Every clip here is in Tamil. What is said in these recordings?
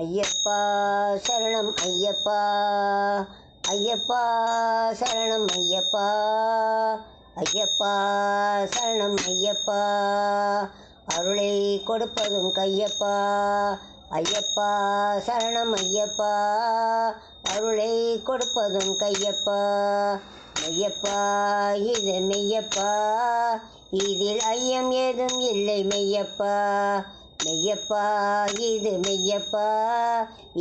ஐயப்பா சரணம் ஐயப்பா, ஐயப்பா சரணம் ஐயப்பா, ஐயப்பா சரணம் ஐயப்பா, அருளை கொடுப்பதும் கையப்பா. ஐயப்பா சரணம் ஐயப்பா, அருளை கொடுப்பதும் கையப்பா. மெய்யப்பா இது மெய்யப்பா, இதில் ஐயம் ஏதும் இல்லை மெய்யப்பா. மெய்யப்பா இது மெய்யப்பா,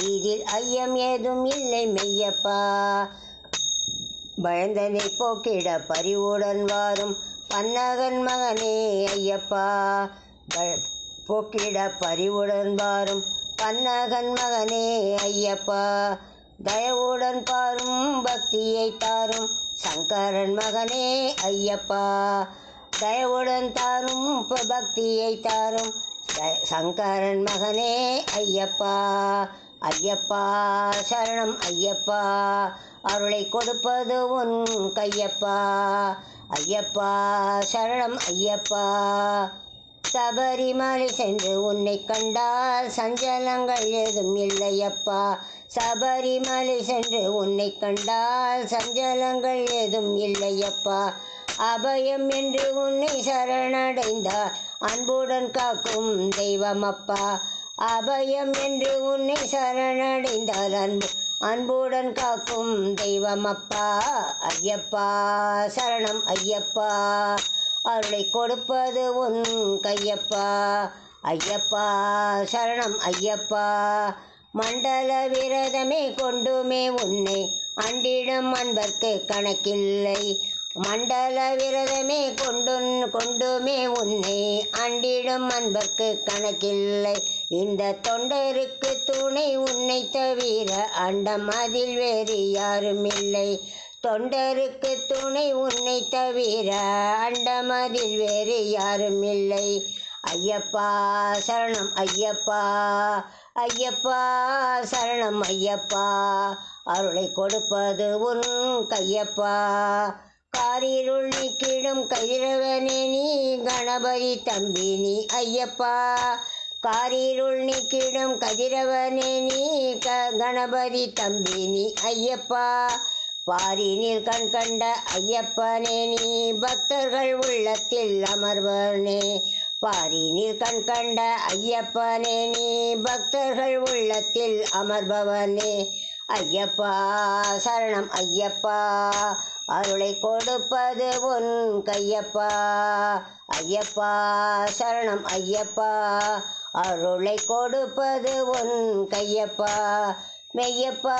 இதில் ஐயம் ஏதும் இல்லை மெய்யப்பா. பயந்தனை போக்கிட பரிவுடன் வாரும் பன்னகன் மகனே ஐயப்பா. போக்கிட பரிவுடன் வாரும் பன்னகன் மகனே ஐயப்பா. தயவுடன் பாரும் பக்தியை தாரும் சங்கரன் மகனே ஐயப்பா. தயவுடன் தாரும் பக்தியை தாரும் சங்கரன் மகனே ஐயப்பா. ஐயப்பா சரணம் ஐயப்பா, அருளை கொடுப்பது உன் கையப்பா. ஐயப்பா சரணம் ஐயப்பா. சபரிமலை சென்று உன்னை கண்டால் சஞ்சலங்கள் ஏதும் இல்லையப்பா. சபரிமலை சென்று உன்னை கண்டால் சஞ்சலங்கள் ஏதும் இல்லையப்பா. அபயம் என்று உன்னை சரணடைந்தால் அன்புடன் காக்கும் தெய்வமப்பா. அபயம் என்று உன்னை சரணடைந்தால் அன்புடன் காக்கும் தெய்வமப்பா. ஐயப்பா சரணம் ஐயப்பா, அருளை கொடுப்பது உன் கையப்பா. ஐயப்பா சரணம் ஐயப்பா. மண்டல விரதமே கொண்டுமே உன்னை அண்டிடும் அன்பர்க்கு கணக்கில்லை. மண்டல விரதமே கொண்டுமே உன்னை அண்டிடும் அன்பர்க்கு கணக்கில்லை. இந்த தொண்டருக்கு துணை உன்னை தவிர அண்டம் அதில் வேறு யாரும் இல்லை. தொண்டருக்கு துணை உன்னை தவிர அண்டமதில் வேறு யாரும் இல்லை. ஐயப்பா சரணம் ஐயப்பா, ஐயப்பா சரணம் ஐயப்பா, அருளை கொடுப்பது உன் கையப்பா. காரிருள் நீக்கிடும் கதிரவனே நீ கணபதி தம்பி நீ ஐயப்பா. காரிருள் நீக்கிடும் கதிரவனே நீ கணபதி தம்பி நீ ஐயப்பா. பாரினில் கண் கண்ட ஐயப்பனே நீ பக்தர்கள் உள்ளத்தில் அமர்வனே. பாரினில் கண் கண்ட ஐயப்பனே நீ பக்தர்கள் உள்ளத்தில் அமர்பவனே. ஐயப்பா சரணம் ஐயப்பா, அருளை கொடுப்பது உன் கையப்பா. ஐயப்பா சரணம் ஐயப்பா, அருளை கொடுப்பது உன் கையப்பா. மெய்யப்பா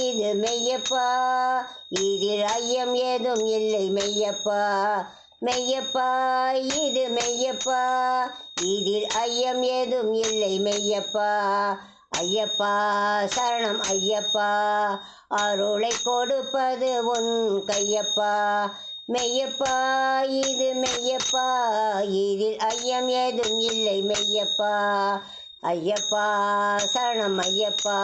இது மெய்யப்பா, இதில் ஐயம் ஏதும் இல்லை மெய்யப்பா. மெய்யப்பா இது மெய்யப்பா, இதில் ஐயம் ஏதும் இல்லை மெய்யப்பா. ஐயப்பா சரணம் ஐயப்பா, அருளை கொடுப்பது உன் கையப்பா. மெய்யப்பா இது மெய்யப்பா, இதில் ஐயம் ஏதும் இல்லை மெய்யப்பா. ஐயப்பா சரணம் ஐயப்பா,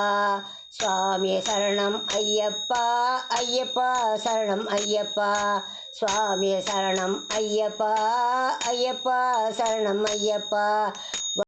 சுவாமி சரணம் ஐயப்பா. ஐயப்பா சரணம் ஐயப்பா, சுவாமி சரணம் ஐயப்பா. ஐயப்பா சரணம் ஐயப்பா,